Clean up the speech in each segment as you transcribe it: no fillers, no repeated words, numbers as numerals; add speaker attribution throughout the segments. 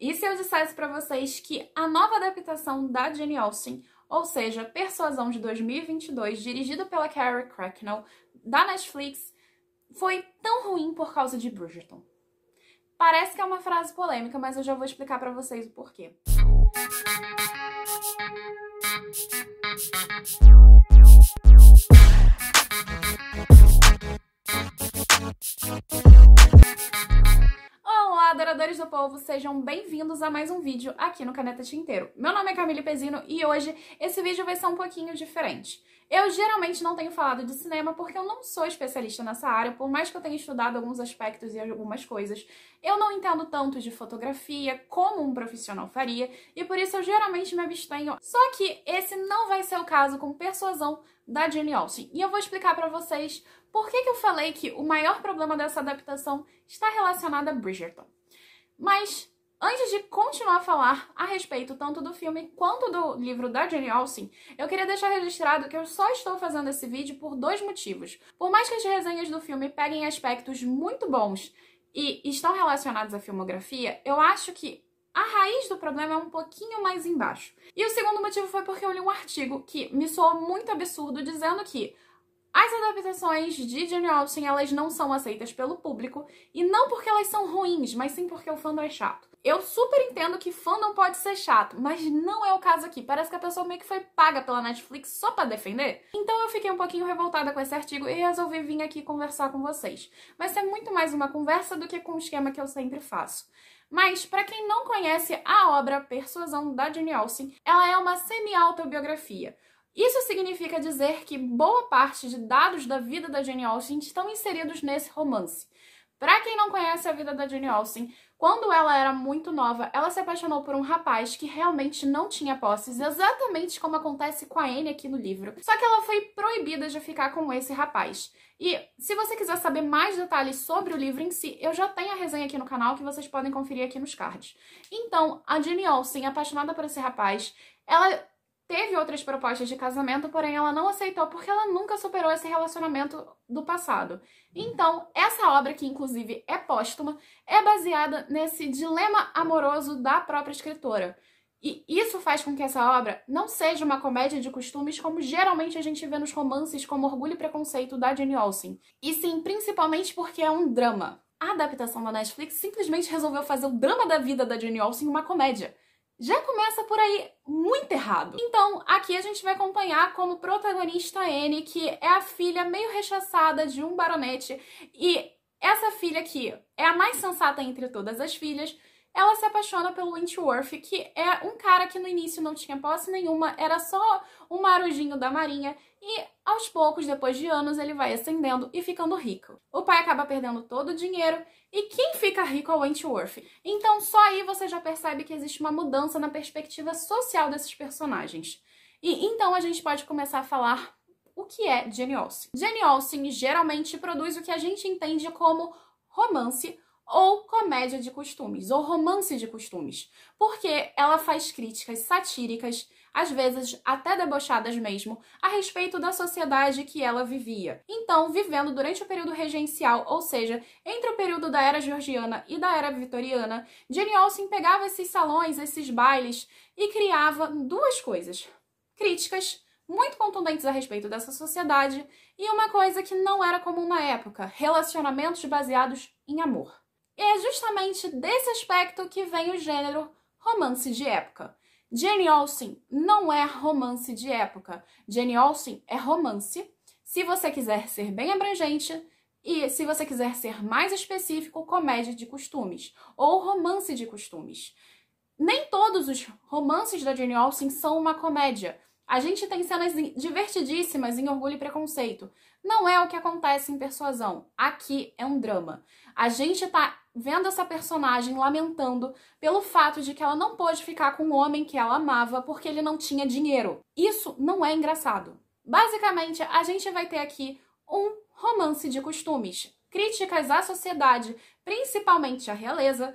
Speaker 1: E se eu dissesse pra vocês que a nova adaptação da Jane Austen, ou seja, Persuasão de 2022, dirigido pela Carrie Cracknell, da Netflix, foi tão ruim por causa de Bridgerton? Parece que é uma frase polêmica, mas eu já vou explicar pra vocês o porquê. Olá, adoradores do povo! Sejam bem-vindos a mais um vídeo aqui no Caneta Tinteiro. Meu nome é Camille Pezino e hoje esse vídeo vai ser um pouquinho diferente. Eu geralmente não tenho falado de cinema porque eu não sou especialista nessa área, por mais que eu tenha estudado alguns aspectos e algumas coisas, eu não entendo tanto de fotografia como um profissional faria, e por isso eu geralmente me abstenho. Só que esse não vai ser o caso com Persuasão da Jane Austen, e eu vou explicar pra vocês por que eu falei que o maior problema dessa adaptação está relacionado a Bridgerton. Mas antes de continuar a falar a respeito tanto do filme quanto do livro da Jane Austen, eu queria deixar registrado que eu só estou fazendo esse vídeo por dois motivos. Por mais que as resenhas do filme peguem aspectos muito bons e estão relacionados à filmografia, eu acho que a raiz do problema é um pouquinho mais embaixo. E o segundo motivo foi porque eu li um artigo que me soou muito absurdo dizendo que as adaptações de Jane Austen, elas não são aceitas pelo público, e não porque elas são ruins, mas sim porque o fandom é chato. Eu super entendo que fandom pode ser chato, mas não é o caso aqui. Parece que a pessoa meio que foi paga pela Netflix só pra defender. Então eu fiquei um pouquinho revoltada com esse artigo e resolvi vir aqui conversar com vocês. Vai ser muito mais uma conversa do que com o esquema que eu sempre faço. Mas, pra quem não conhece a obra Persuasão da Jane Austen, ela é uma semi-autobiografia. Isso significa dizer que boa parte de dados da vida da Jane Austen estão inseridos nesse romance. Para quem não conhece a vida da Jane Austen, quando ela era muito nova, ela se apaixonou por um rapaz que realmente não tinha posses, exatamente como acontece com a Anne aqui no livro. Só que ela foi proibida de ficar com esse rapaz. E se você quiser saber mais detalhes sobre o livro em si, eu já tenho a resenha aqui no canal que vocês podem conferir aqui nos cards. Então, a Jane Austen, apaixonada por esse rapaz, ela teve outras propostas de casamento, porém ela não aceitou porque ela nunca superou esse relacionamento do passado. Então, essa obra, que inclusive é póstuma, é baseada nesse dilema amoroso da própria escritora. E isso faz com que essa obra não seja uma comédia de costumes como geralmente a gente vê nos romances como Orgulho e Preconceito da Jane Austen. E sim, principalmente porque é um drama. A adaptação da Netflix simplesmente resolveu fazer o drama da vida da Jane Austen uma comédia. Já começa por aí muito errado. Então, aqui a gente vai acompanhar como protagonista Anne, que é a filha meio rechaçada de um baronete, e essa filha aqui é a mais sensata entre todas as filhas. Ela se apaixona pelo Wentworth, que é um cara que no início não tinha posse nenhuma, era só um marujinho da marinha, e aos poucos, depois de anos, ele vai ascendendo e ficando rico. O pai acaba perdendo todo o dinheiro, e quem fica rico é o Wentworth. Então só aí você já percebe que existe uma mudança na perspectiva social desses personagens. E então a gente pode começar a falar o que é Jane Austen. Jane Austen geralmente produz o que a gente entende como romance ou comédia de costumes, ou romance de costumes, porque ela faz críticas satíricas, às vezes até debochadas mesmo, a respeito da sociedade que ela vivia. Então, vivendo durante o período regencial, ou seja, entre o período da Era Georgiana e da Era Vitoriana, Jane Austen pegava esses salões, esses bailes, e criava duas coisas: críticas muito contundentes a respeito dessa sociedade e uma coisa que não era comum na época: relacionamentos baseados em amor. E é justamente desse aspecto que vem o gênero romance de época. Jane Austen não é romance de época. Jane Austen é romance, se você quiser ser bem abrangente, e se você quiser ser mais específico, comédia de costumes, ou romance de costumes. Nem todos os romances da Jane Austen são uma comédia. A gente tem cenas divertidíssimas em Orgulho e Preconceito. Não é o que acontece em Persuasão. Aqui é um drama. A gente tá vendo essa personagem lamentando pelo fato de que ela não pôde ficar com o homem que ela amava porque ele não tinha dinheiro. Isso não é engraçado. Basicamente, a gente vai ter aqui um romance de costumes, críticas à sociedade, principalmente à realeza,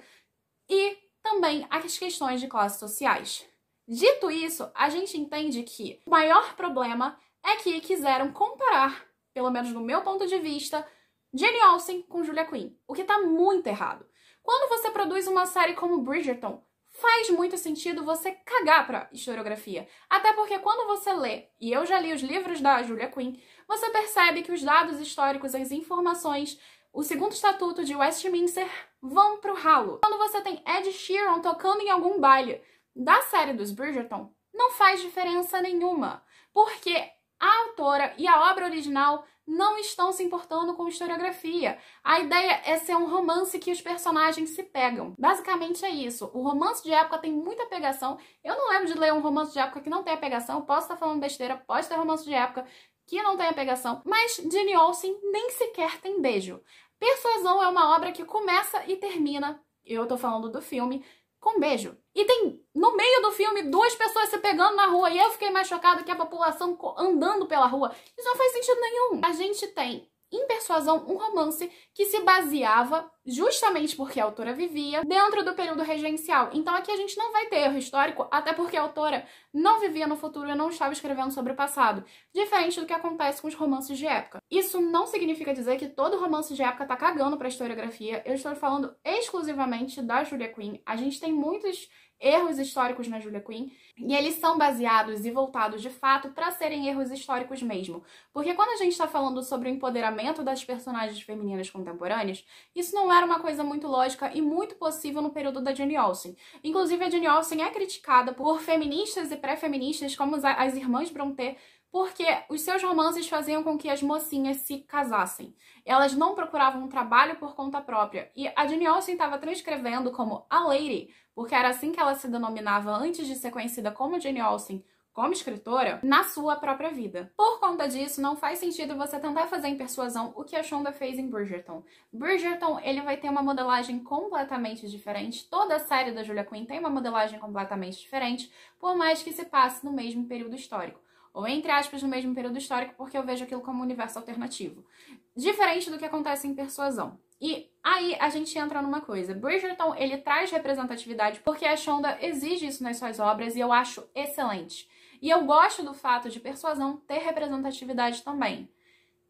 Speaker 1: e também às questões de classes sociais. Dito isso, a gente entende que o maior problema é que quiseram comparar, pelo menos no meu ponto de vista, Jane Austen com Julia Quinn, o que tá muito errado. Quando você produz uma série como Bridgerton, faz muito sentido você cagar pra historiografia. Até porque quando você lê, e eu já li os livros da Julia Quinn, você percebe que os dados históricos, as informações, o segundo estatuto de Westminster vão pro ralo. Quando você tem Ed Sheeran tocando em algum baile da série dos Bridgerton, não faz diferença nenhuma, porque a autora e a obra original não estão se importando com historiografia. A ideia é ser um romance que os personagens se pegam. Basicamente é isso. O romance de época tem muita pegação. Eu não lembro de ler um romance de época que não tenha pegação. Posso estar falando besteira, pode ter romance de época que não tenha pegação. Mas Jane Austen nem sequer tem beijo. Persuasão é uma obra que começa e termina, eu tô falando do filme, com beijo. E tem, no meio do filme, 2 pessoas se pegando na rua. E eu fiquei mais chocada que a população andando pela rua. Isso não faz sentido nenhum. A gente tem, em Persuasão, um romance que se baseava, justamente porque a autora vivia, dentro do período regencial. Então aqui a gente não vai ter erro histórico, até porque a autora não vivia no futuro e não estava escrevendo sobre o passado. Diferente do que acontece com os romances de época. Isso não significa dizer que todo romance de época tá cagando pra historiografia. Eu estou falando exclusivamente da Julia Quinn. A gente tem muitos erros históricos na Julia Quinn, e eles são baseados e voltados de fato para serem erros históricos mesmo. Porque quando a gente está falando sobre o empoderamento das personagens femininas contemporâneas, isso não era uma coisa muito lógica e muito possível no período da Jane Austen. Inclusive, a Jane Austen é criticada por feministas e pré-feministas como as irmãs Brontë, porque os seus romances faziam com que as mocinhas se casassem. Elas não procuravam um trabalho por conta própria. E a Jane Austen estava transcrevendo como a Lady, porque era assim que ela se denominava antes de ser conhecida como Jane Austen, como escritora, na sua própria vida. Por conta disso, não faz sentido você tentar fazer em Persuasão o que a Shonda fez em Bridgerton. Bridgerton, ele vai ter uma modelagem completamente diferente. Toda a série da Julia Quinn tem uma modelagem completamente diferente, por mais que se passe no mesmo período histórico. Ou, entre aspas, no mesmo período histórico, porque eu vejo aquilo como um universo alternativo. Diferente do que acontece em Persuasão. E aí a gente entra numa coisa. Bridgerton, ele traz representatividade porque a Shonda exige isso nas suas obras e eu acho excelente. E eu gosto do fato de Persuasão ter representatividade também.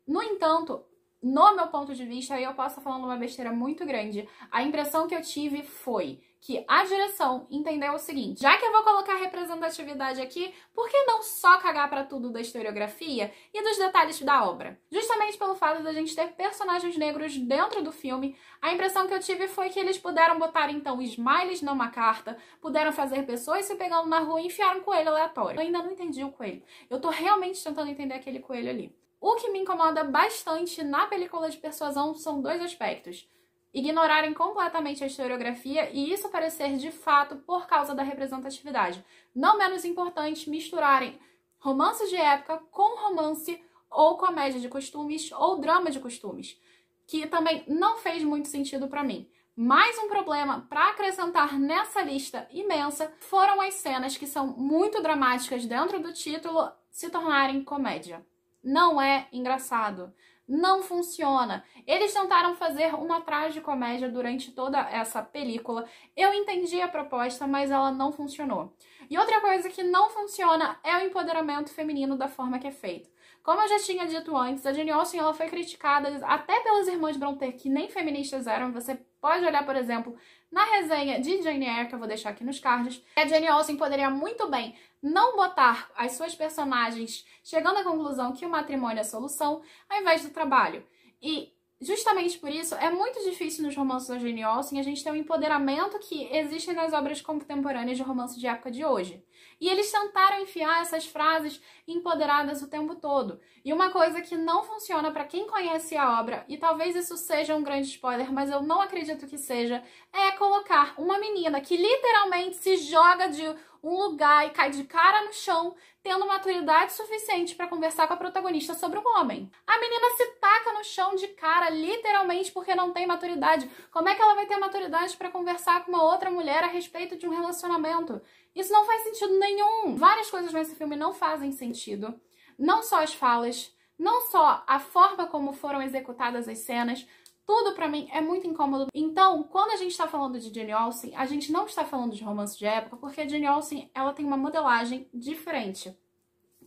Speaker 1: No entanto, no meu ponto de vista, aí eu posso estar falando uma besteira muito grande, a impressão que eu tive foi que a direção entendeu o seguinte: já que eu vou colocar representatividade aqui, por que não só cagar pra tudo da historiografia e dos detalhes da obra? Justamente pelo fato da gente ter personagens negros dentro do filme, a impressão que eu tive foi que eles puderam botar então smileys numa carta, puderam fazer pessoas se pegando na rua e enfiar um coelho aleatório. Eu ainda não entendi o coelho. Eu tô realmente tentando entender aquele coelho ali. O que me incomoda bastante na película de Persuasão são 2 aspectos. Ignorarem completamente a historiografia e isso parecer de fato por causa da representatividade. Não menos importante, misturarem romance de época com romance ou comédia de costumes ou drama de costumes, que também não fez muito sentido pra mim. Mais um problema para acrescentar nessa lista imensa foram as cenas que são muito dramáticas dentro do título se tornarem comédia. Não é engraçado. Não funciona. Eles tentaram fazer uma tragicomédia durante toda essa película. Eu entendi a proposta, mas ela não funcionou. E outra coisa que não funciona é o empoderamento feminino da forma que é feito. Como eu já tinha dito antes, a Jane Austen ela foi criticada até pelas irmãs Brontë, que nem feministas eram. Você pode olhar, por exemplo, na resenha de Jane Eyre, que eu vou deixar aqui nos cards. A Jane Austen poderia muito bem não botar as suas personagens chegando à conclusão que o matrimônio é a solução, ao invés do trabalho. E justamente por isso é muito difícil nos romances da Jane Austen a gente ter um empoderamento que existe nas obras contemporâneas de romance de época de hoje. E eles tentaram enfiar essas frases empoderadas o tempo todo. E uma coisa que não funciona para quem conhece a obra, e talvez isso seja um grande spoiler, mas eu não acredito que seja, é colocar uma menina que literalmente se joga de um lugar e cai de cara no chão, tendo maturidade suficiente para conversar com a protagonista sobre um homem. A menina se taca no chão de cara, literalmente, porque não tem maturidade. Como é que ela vai ter maturidade para conversar com uma outra mulher a respeito de um relacionamento? Isso não faz sentido nenhum. Várias coisas nesse filme não fazem sentido. Não só as falas, não só a forma como foram executadas as cenas, tudo pra mim é muito incômodo. Então, quando a gente tá falando de Jane Austen, a gente não está falando de romance de época, porque a Jane Austen, ela tem uma modelagem diferente.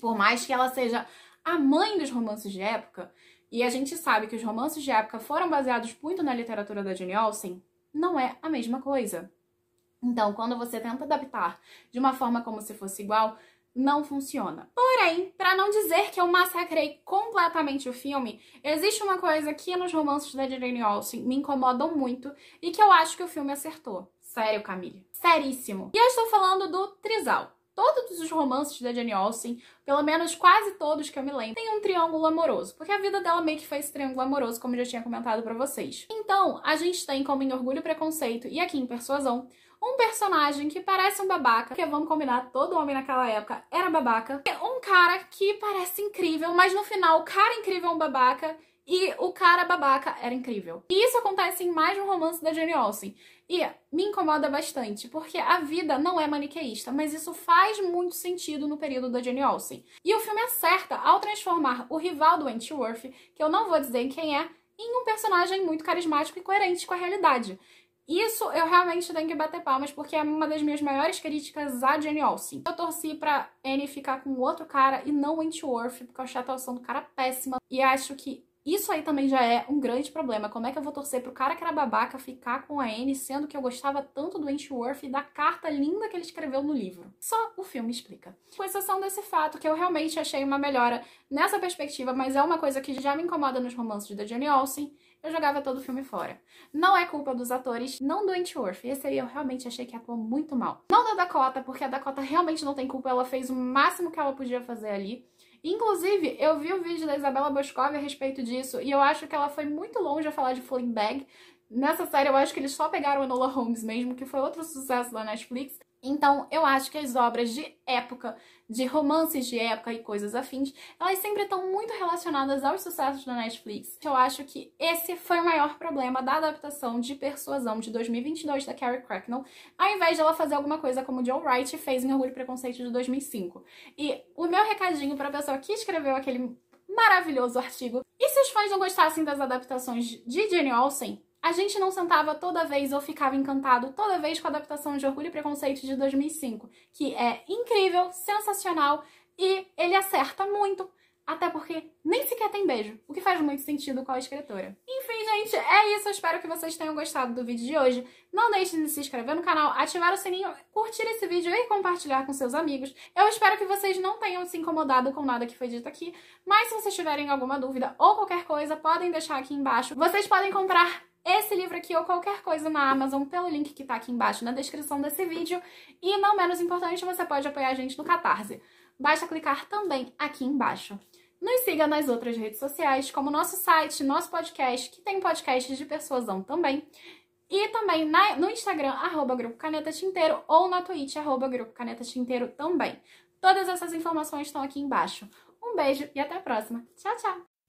Speaker 1: Por mais que ela seja a mãe dos romances de época, e a gente sabe que os romances de época foram baseados muito na literatura da Jane Austen, não é a mesma coisa. Então, quando você tenta adaptar de uma forma como se fosse igual, não funciona. Porém, pra não dizer que eu massacrei completamente o filme, existe uma coisa que nos romances da Jane Austen me incomodam muito e que eu acho que o filme acertou. Sério, Camille. Seríssimo. E eu estou falando do trisal. Todos os romances da Jane Austen, pelo menos quase todos que eu me lembro, tem um triângulo amoroso, porque a vida dela meio que foi esse triângulo amoroso, como eu já tinha comentado pra vocês. Então, a gente tem como em Orgulho e Preconceito e aqui em Persuasão, um personagem que parece um babaca, porque vamos combinar, todo homem naquela época era babaca. Um cara que parece incrível, mas no final o cara incrível é um babaca e o cara babaca era incrível. E isso acontece em mais um romance da Jane Austen. E me incomoda bastante, porque a vida não é maniqueísta, mas isso faz muito sentido no período da Jane Austen. E o filme acerta ao transformar o rival do Wentworth, que eu não vou dizer quem é, em um personagem muito carismático e coerente com a realidade. Isso eu realmente tenho que bater palmas, porque é uma das minhas maiores críticas à Jane Austen. Eu torci pra Anne ficar com outro cara e não Wentworth, porque eu achei a atuação do cara péssima. E acho que isso aí também já é um grande problema. Como é que eu vou torcer pro cara que era babaca ficar com a Anne, sendo que eu gostava tanto do Wentworth e da carta linda que ele escreveu no livro? Só o filme explica. Com exceção desse fato, que eu realmente achei uma melhora nessa perspectiva, mas é uma coisa que já me incomoda nos romances da Jane Austen, eu jogava todo o filme fora. Não é culpa dos atores, não do Wentworth. Esse aí eu realmente achei que atuou muito mal. Não da Dakota, porque a Dakota realmente não tem culpa, ela fez o máximo que ela podia fazer ali. Inclusive, eu vi o vídeo da Isabella Boscov a respeito disso e eu acho que ela foi muito longe a falar de Fleabag. Nessa série eu acho que eles só pegaram a Enola Holmes mesmo, que foi outro sucesso da Netflix. Então, eu acho que as obras de época, de romances de época e coisas afins, elas sempre estão muito relacionadas aos sucessos da Netflix. Eu acho que esse foi o maior problema da adaptação de Persuasão de 2022 da Carrie Cracknell, ao invés de ela fazer alguma coisa como Joe Wright fez em Orgulho e Preconceito de 2005. E o meu recadinho para a pessoa que escreveu aquele maravilhoso artigo: e se os fãs não gostassem das adaptações de Jane Austen, a gente não sentava toda vez ou ficava encantado toda vez com a adaptação de Orgulho e Preconceito de 2005, que é incrível, sensacional e ele acerta muito, até porque nem sequer tem beijo, o que faz muito sentido com a escritora. Enfim, gente, é isso. Eu espero que vocês tenham gostado do vídeo de hoje. Não deixem de se inscrever no canal, ativar o sininho, curtir esse vídeo e compartilhar com seus amigos. Eu espero que vocês não tenham se incomodado com nada que foi dito aqui, mas se vocês tiverem alguma dúvida ou qualquer coisa, podem deixar aqui embaixo. Vocês podem comprar esse livro aqui ou qualquer coisa na Amazon pelo link que tá aqui embaixo na descrição desse vídeo. E não menos importante, você pode apoiar a gente no Catarse. Basta clicar também aqui embaixo. Nos siga nas outras redes sociais, como nosso site, nosso podcast, que tem podcasts de Persuasão também. E também no Instagram, @Grupo Caneta Tinteiro, ou na Twitch, @Grupo Caneta Tinteiro também. Todas essas informações estão aqui embaixo. Um beijo e até a próxima. Tchau, tchau!